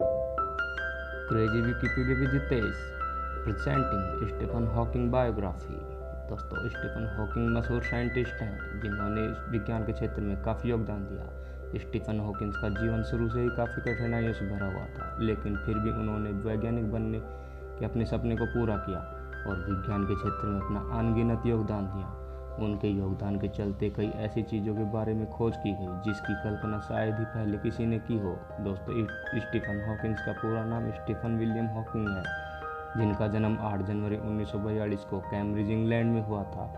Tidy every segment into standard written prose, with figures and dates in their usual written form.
Crazy Wikipedia विजिटेस presenting Stephen Hawking biography. दोस्तों, Stephen Hawking मशहूर साइंटिस्ट हैं जिन्होंने विज्ञान के क्षेत्र में काफ़ी योगदान दिया। स्टीफन हॉकिंस का जीवन शुरू से ही काफ़ी कठिनाइयों से भरा हुआ था, लेकिन फिर भी उन्होंने वैज्ञानिक बनने के अपने सपने को पूरा किया और विज्ञान के क्षेत्र में अपना अनगिनत योगदान दिया। उनके योगदान के चलते कई ऐसी चीज़ों के बारे में खोज की गई जिसकी कल्पना शायद ही पहले किसी ने की हो। दोस्तों, स्टीफन हॉकिंस का पूरा नाम स्टीफन विलियम हॉकिंग है, जिनका जन्म 8 जनवरी 1942 को कैम्ब्रिज इंग्लैंड में हुआ था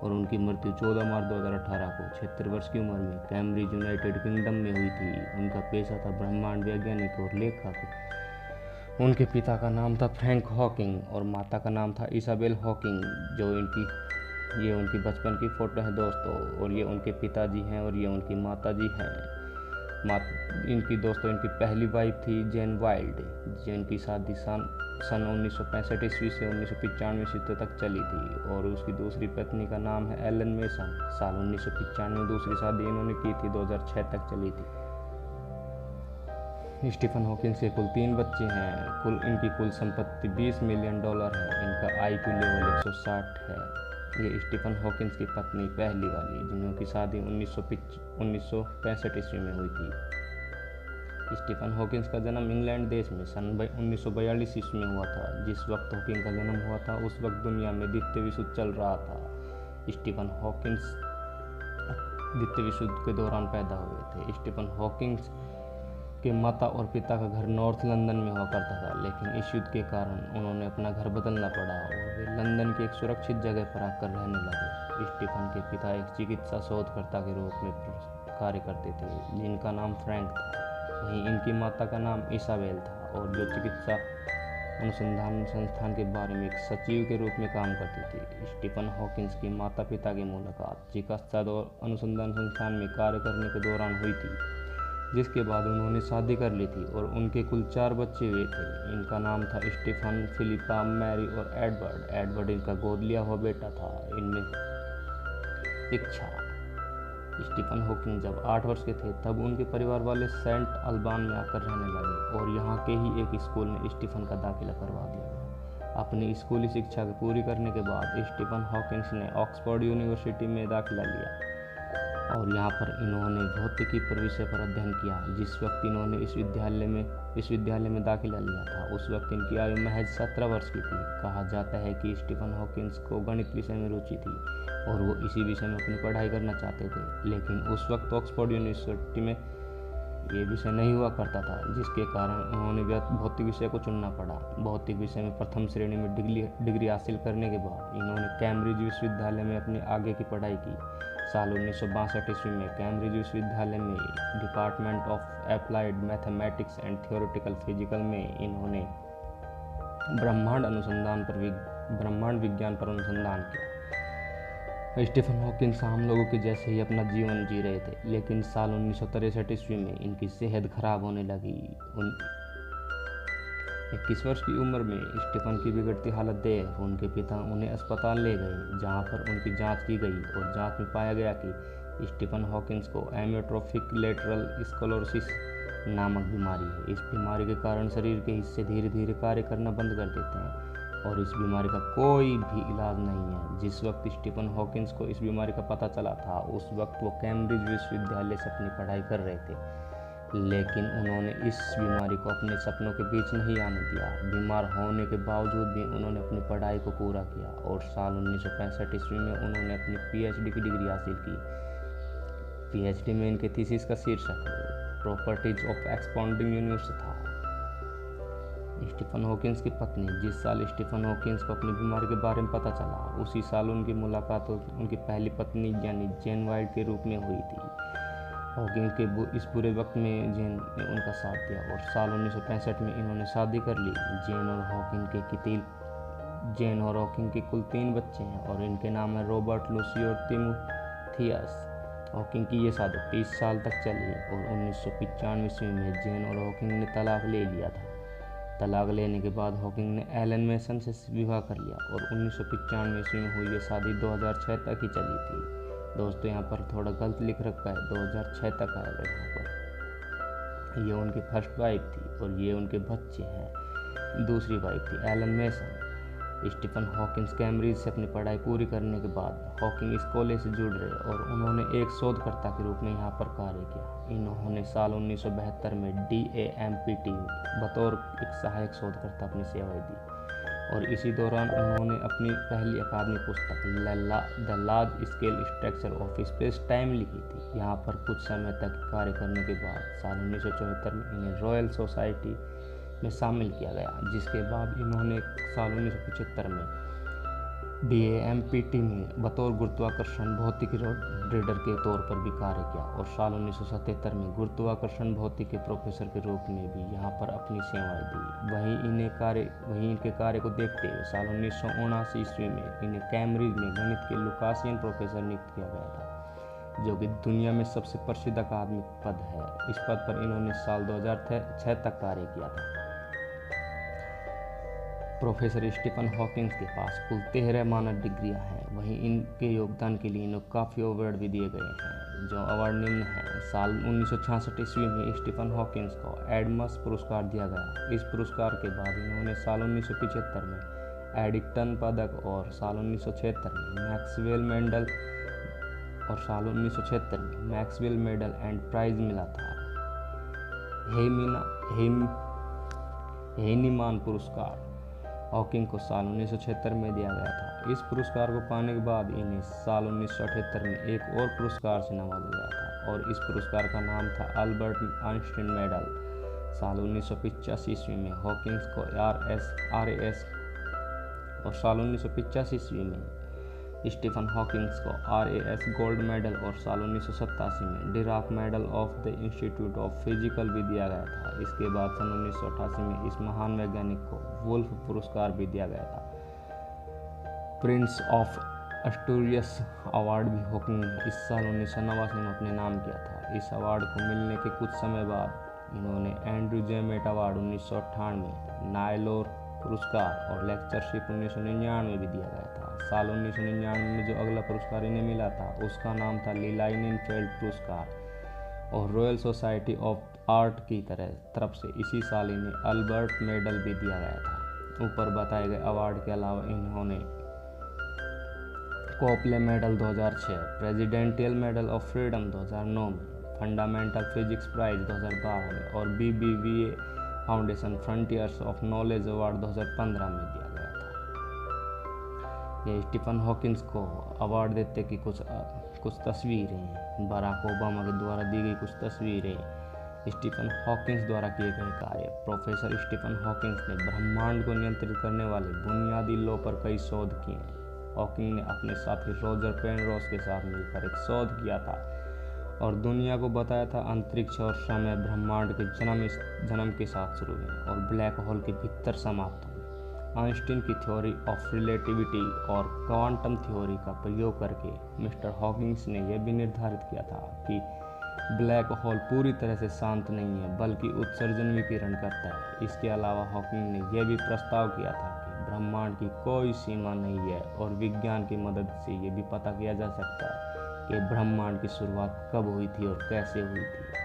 और उनकी मृत्यु 14 मार्च 2018 को 76 वर्ष की उम्र में कैम्ब्रिज यूनाइटेड किंगडम में हुई थी। उनका पेशा था ब्रह्मांड वैज्ञानिक और लेखक। उनके पिता का नाम था फ्रैंक हॉकिंग और माता का नाम था इसाबेल हॉकिंग। ये उनकी बचपन की फ़ोटो है दोस्तों, और ये उनके पिताजी हैं और ये उनकी माताजी हैं। इनकी पहली वाइफ थी जेन वाइल्ड, जिनकी शादी सन 1965 ईस्वी से 1995 ईस्वी तक चली थी, और उसकी दूसरी पत्नी का नाम है एलन मेसन। साल 1995 में दूसरी शादी इन्होंने की थी, 2006 तक चली थी। स्टीफन हॉकिंस के कुल 3 बच्चे हैं। इनकी कुल संपत्ति $20 मिलियन है। इनका IQ लेवल 160 है। ये स्टीफन हॉकिंस की पत्नी पहली वाली, जिनकी शादी 1965 ईस्वी में हुई थी। स्टीफन हॉकिंस का जन्म इंग्लैंड देश में सन 1942 ईस्वी में हुआ था। जिस वक्त हॉकिंग का जन्म हुआ था उस वक्त दुनिया में द्वितीय विश्व युद्ध चल रहा था। स्टीफन हॉकिंस द्वितीय विश्व युद्ध के दौरान पैदा हुए थे। स्टीफन हॉकिंस के माता और पिता का घर नॉर्थ लंदन में हुआ करता था, लेकिन इस युद्ध के कारण उन्होंने अपना घर बदलना पड़ा और वे लंदन की एक सुरक्षित जगह पर आकर रहने लगे। स्टीफन के पिता एक चिकित्सा शोधकर्ता के रूप में कार्य करते थे, जिनका नाम फ्रैंक था। वहीं इनकी माता का नाम इसाबेल था और जो चिकित्सा अनुसंधान संस्थान के बारे में एक सचिव के रूप में काम करती थी। स्टीफन हॉकिंस की माता पिता की मुलाकात चिकित्सा और अनुसंधान संस्थान में कार्य करने के दौरान हुई थी, जिसके बाद उन्होंने शादी कर ली थी और उनके कुल 4 बच्चे हुए थे। इनका नाम था स्टीफन, फिलिपा, मैरी और एडवर्ड। एडवर्ड इनका गोद लिया हुआ बेटा था। इनमें शिक्षा। स्टीफन हॉकिंग जब 8 वर्ष के थे तब उनके परिवार वाले सेंट अल्बान में आकर रहने लगे और यहाँ के ही एक स्कूल में स्टीफन का दाखिला करवा दिया गया। अपनी स्कूली शिक्षा पूरी करने के बाद स्टीफन हॉकिंस ने ऑक्सफोर्ड यूनिवर्सिटी में दाखिला लिया और यहाँ पर इन्होंने भौतिकी पर विषय पर अध्ययन किया। जिस वक्त इन्होंने इस विश्वविद्यालय में दाखिला लिया था उस वक्त इनकी आयु महज 17 वर्ष की थी। कहा जाता है कि स्टीफन हॉकिंस को गणित विषय में रुचि थी और वो इसी विषय में अपनी पढ़ाई करना चाहते थे, लेकिन उस वक्त ऑक्सफोर्ड यूनिवर्सिटी में ये विषय नहीं हुआ करता था, जिसके कारण उन्होंने भौतिक विषय को चुनना पड़ा। भौतिक विषय में प्रथम श्रेणी में डिग्री हासिल करने के बाद इन्होंने कैम्ब्रिज विश्वविद्यालय में अपनी आगे की पढ़ाई की। साल 1962 ईस्वी में कैम्ब्रिज विश्वविद्यालय में department of applied mathematics and theoretical physical में इन्होंने ब्रह्मांड विज्ञान पर अनुसंधान किया। स्टीफन हॉकिंस हम लोगों के जैसे ही अपना जीवन जी रहे थे, लेकिन साल 1963 ईस्वी में इनकी सेहत खराब होने लगी। 21 वर्ष की उम्र में स्टीफन की बिगड़ती हालत देख उनके पिता उन्हें अस्पताल ले गए, जहां पर उनकी जांच की गई और जांच में पाया गया कि स्टीफन हॉकिंस को एमियोट्रोफिक लेटरल स्क्लेरोसिस नामक बीमारी है। इस बीमारी के कारण शरीर के हिस्से धीरे धीरे कार्य करना बंद कर देते हैं और इस बीमारी का कोई भी इलाज नहीं है। जिस वक्त स्टीफन हॉकिंस को इस बीमारी का पता चला था उस वक्त वो कैम्ब्रिज विश्वविद्यालय से अपनी पढ़ाई कर रहे थे, लेकिन उन्होंने इस बीमारी को अपने सपनों के बीच नहीं आने दिया। बीमार होने के बावजूद भी उन्होंने अपनी पढ़ाई को पूरा किया और साल 1965 ईस्वी में उन्होंने अपनी PhD की डिग्री हासिल की। PhD में इनके थीसिस का शीर्षक प्रॉपर्टीज ऑफ एक्सपाउंडिंग यूनिवर्स था। स्टीफन हॉकिंस की पत्नी, जिस साल स्टीफन हॉकिंस को अपनी बीमारी के बारे में पता चला उसी साल उनकी मुलाकात उनकी पहली पत्नी यानी जेन वाइल्ड के रूप में हुई थी। हॉकिंग के इस बुरे वक्त में जेन ने उनका साथ दिया और साल 1965 में इन्होंने शादी कर ली। जेन और हॉकिंग के कुल 3 बच्चे हैं और इनके नाम है रॉबर्ट, लूसी और तिमोथियस। हॉकिंग की ये शादी 30 साल तक चली और 1995 ईस्वी में जेन और हॉकिंग ने तलाक ले लिया था। तलाक लेने के बाद हॉकिंग ने एलन मेसन से विवाह कर लिया और 1995 ईस्वी में हुई ये शादी 2006 तक ही चली थी। दोस्तों, यहाँ पर थोड़ा गलत लिख रखा है, 2006 तक आएगा यहाँ पर। ये उनकी फर्स्ट वाइफ थी और ये उनके बच्चे हैं। दूसरी वाइफ थी Elaine Mason. Stephen Hawkins Cambridge से अपनी पढ़ाई पूरी करने के बाद हॉकिंग इस कॉलेज से जुड़ रहे और उन्होंने एक शोधकर्ता के रूप में यहाँ पर कार्य किया। इन्होंने साल 1972 में DAMPT बतौर एक सहायक शोधकर्ता अपनी सेवाएं दी और इसी दौरान उन्होंने अपनी पहली अकादमिक पुस्तक the large scale structure of space time लिखी थी। यहाँ पर कुछ समय तक कार्य करने के बाद साल 1974 में इन्हें रॉयल सोसाइटी में शामिल किया गया, जिसके बाद इन्होंने साल 1975 में DAMPT में बतौर गुरुत्वाकर्षण भौतिकी रीडर के तौर पर भी कार्य किया और साल 1977 में गुरुत्वाकर्षण भौतिकी के प्रोफेसर के रूप में भी यहाँ पर अपनी सेवाएं दी। वहीं इनके कार्य को देखते हुए साल 1979 ईस्वी में इन्हें कैम्ब्रिज में गणित के लुकासियन प्रोफेसर नियुक्त किया गया था, जो कि दुनिया में सबसे प्रसिद्ध अकादमिक पद है। इस पद पर इन्होंने साल 2006 तक कार्य किया था। प्रोफेसर स्टीफन हॉकिंस के पास कुल 13 मानद डिग्रियां हैं। वहीं इनके योगदान के लिए इन्हें काफ़ी अवार्ड भी दिए गए हैं, जो अवार्ड निम्न हैं। साल 1966 ईस्वी में स्टीफन हॉकिंस को एडमस पुरस्कार दिया गया। इस पुरस्कार के बाद इन्होंने साल 1975 में एडिक्टन पदक और साल 1976 में मैक्सवेल मेडल एंड प्राइज मिला था। हेनीमान पुरस्कार हॉकिंग को साल 1976 में दिया गया था। इस पुरस्कार को पाने के बाद इन्हें साल 1978 में एक और पुरस्कार से नवाजा गया था और इस पुरस्कार का नाम था अल्बर्ट आइंस्टीन मेडल। साल 1985 ईस्वी में हॉकिंस को RAS और साल 1985 ईस्वी में स्टीफन हॉकिंस को RAS गोल्ड मेडल और साल 1987 में Dirac medal of the institute of physical भी दिया गया था। इसके बाद सन 1988 में इस महान वैज्ञानिक को वुल्फ पुरस्कार भी दिया गया था। प्रिंस ऑफ एस्टूरियस अवार्ड भी हॉकिंग ने इस साल 1989 में अपने नाम किया था। इस अवार्ड को मिलने के कुछ समय बाद इन्होंने एंड्रू जेमेट अवार्ड 1998, नाइलोर पुरस्कार और लेक्चरशिप 1999 भी दिया गया था। साल 1999 में जो अगला पुरस्कार इन्हें मिला था उसका नाम था लीलाइनेनफेल्ड पुरस्कार और रॉयल सोसाइटी ऑफ आर्ट की तरफ से इसी साल इन्हें अल्बर्ट मेडल भी दिया गया था। ऊपर बताए गए अवार्ड के अलावा इन्होंने Copley medal 2006, presidential medal of freedom 2009 में, फंडामेंटल फिजिक्स प्राइज 2012 में और BBVA foundation frontiers of knowledge award 2015 में दिया गया था। ये स्टीफन हॉकिंस को अवार्ड देते कि कुछ तस्वीरें, बराक ओबामा के द्वारा दी गई कुछ तस्वीरें, स्टीफन हॉकिंस द्वारा किए गए कार्य। प्रोफेसर स्टीफन हॉकिंस ने ब्रह्मांड को नियंत्रित करने वाले बुनियादी लॉ पर कई शोध किए। हॉकिंग ने अपने साथी रॉजर पेनरोज के साथ मिलकर एक शोध किया था और दुनिया को बताया था अंतरिक्ष और समय ब्रह्मांड के जन्म के साथ शुरू हुए और ब्लैक होल के भीतर समाप्त हुए। आइंस्टीन की थ्योरी ऑफ रिलेटिविटी और क्वांटम थ्योरी का प्रयोग करके मिस्टर हॉकिंस ने यह भी निर्धारित किया था कि ब्लैक होल पूरी तरह से शांत नहीं है बल्कि उत्सर्जन विकिरण करता है। इसके अलावा हॉकिंग ने यह भी प्रस्ताव किया था कि ब्रह्मांड की कोई सीमा नहीं है और विज्ञान की मदद से यह भी पता किया जा सकता है कि ब्रह्मांड की शुरुआत कब हुई थी और कैसे हुई थी।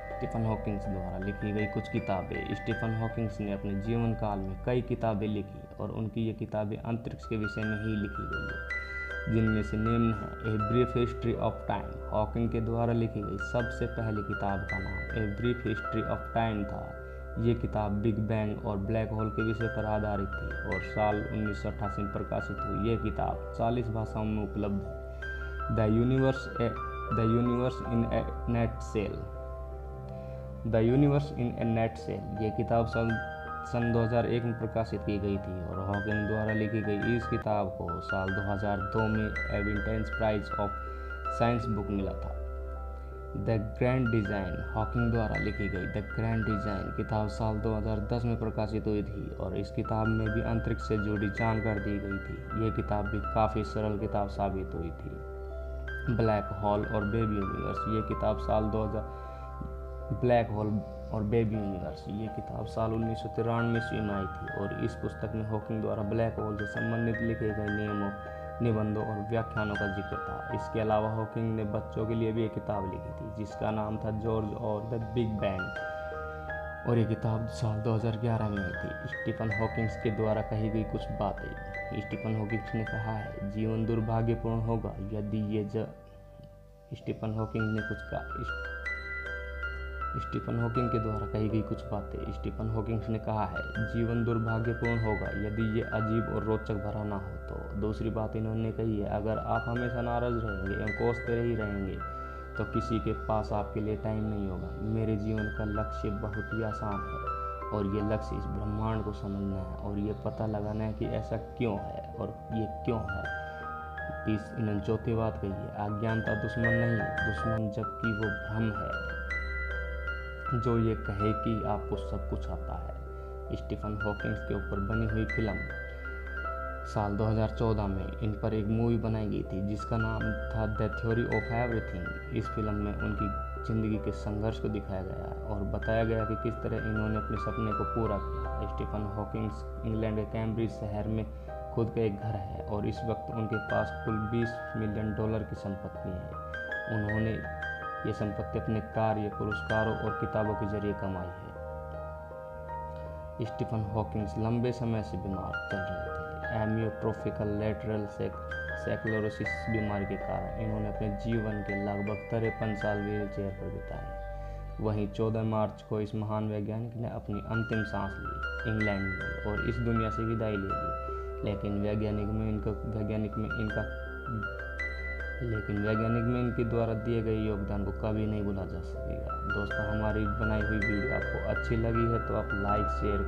स्टीफन हॉकिंस द्वारा लिखी गई कुछ किताबें। स्टीफन हॉकिंस ने अपने जीवन काल में कई किताबें लिखी और उनकी ये किताबें अंतरिक्ष के विषय में ही लिखी गई है, जिनमें से निम्न है a brief history of time. Hawking के द्वारा लिखी गई सबसे पहली किताब का नाम a brief history of time था। ये किताब बिग बैंग और ब्लैक होल के विषय पर आधारित थी और साल 1988 में प्रकाशित हुई। ये किताब 40 भाषाओं में उपलब्ध है। The universe in A net cell ये किताब सन 2001 में प्रकाशित की गई थी और हॉकिंग द्वारा लिखी गई इस किताब को साल 2002 में एविडेंस प्राइज ऑफ साइंस बुक मिला था। द ग्रैंड डिज़ाइन हॉकिंग द्वारा लिखी गई द ग्रैंड डिज़ाइन किताब साल 2010 में प्रकाशित हुई थी और इस किताब में भी अंतरिक्ष से जुड़ी जानकारी दी गई थी। ये किताब भी काफ़ी सरल किताब साबित हुई थी। ब्लैक होल और बेबी यूनिवर्स ये किताब साल 1993 ईस्वी में आई थी और इस पुस्तक में हॉकिंग द्वारा ब्लैक होल से संबंधित लिखे गए नियमों, निबंधों और व्याख्यानों का जिक्र था। इसके अलावा हॉकिंग ने बच्चों के लिए भी एक किताब लिखी थी जिसका नाम था जॉर्ज और द बिग बैंग। और ये किताब साल 2011 में आई थी। स्टीफन हॉकिंग्स के द्वारा कही गई कुछ बातें। स्टीफन हॉकिंग्स ने कहा है, जीवन दुर्भाग्यपूर्ण होगा यदि स्टीफन हॉकिंग ने कुछ कहा। स्टीफन हॉकिंग के द्वारा कही गई कुछ बातें। स्टीफन हॉकिंग्स ने कहा है, जीवन दुर्भाग्यपूर्ण होगा यदि ये अजीब और रोचक भरा ना हो तो। दूसरी बात इन्होंने कही है, अगर आप हमेशा नाराज रहेंगे या कोसते ही रहेंगे तो किसी के पास आपके लिए टाइम नहीं होगा। मेरे जीवन का लक्ष्य बहुत ही आसान है और ये लक्ष्य इस ब्रह्मांड को समझना है और ये पता लगाना है कि ऐसा क्यों है और ये क्यों है। इन्होंने चौथी बात कही है, अज्ञानता दुश्मन नहीं, दुश्मन जबकि वो भ्रम है जो ये कहे कि आपको सब कुछ आता है। स्टीफन हॉकिंग्स के ऊपर बनी हुई फिल्म साल 2014 में इन पर एक मूवी बनाई गई थी जिसका नाम था द थ्योरी ऑफ एवरीथिंग। इस फिल्म में उनकी ज़िंदगी के संघर्ष को दिखाया गया और बताया गया कि किस तरह इन्होंने अपने सपने को पूरा किया। स्टीफन हॉकिंग्स इंग्लैंड के कैम्ब्रिज शहर में खुद का एक घर है और इस वक्त उनके पास कुल $20 मिलियन की संपत्ति है। उन्होंने ये संपत्ति अपने कार्य, पुरस्कारों और किताबों के जरिए कमाई है। स्टीफन हॉकिंग्स लंबे समय से बीमार चल रहे थे। एमियोट्रोफिकल लेटरल स्क्लेरोसिस बीमारी के कारण इन्होंने अपने जीवन के लगभग 53 साल व्हील चेयर पर बिताए। वहीं 14 मार्च को इस महान वैज्ञानिक ने अपनी अंतिम सांस ली इंग्लैंड में और इस दुनिया से विदाई ले ली। लेकिन वैज्ञानिक में इनके द्वारा दिए गए योगदान को कभी नहीं भूला जा सकेगा। दोस्तों, हमारी बनाई हुई वीडियो आपको अच्छी लगी है तो आप लाइक शेयर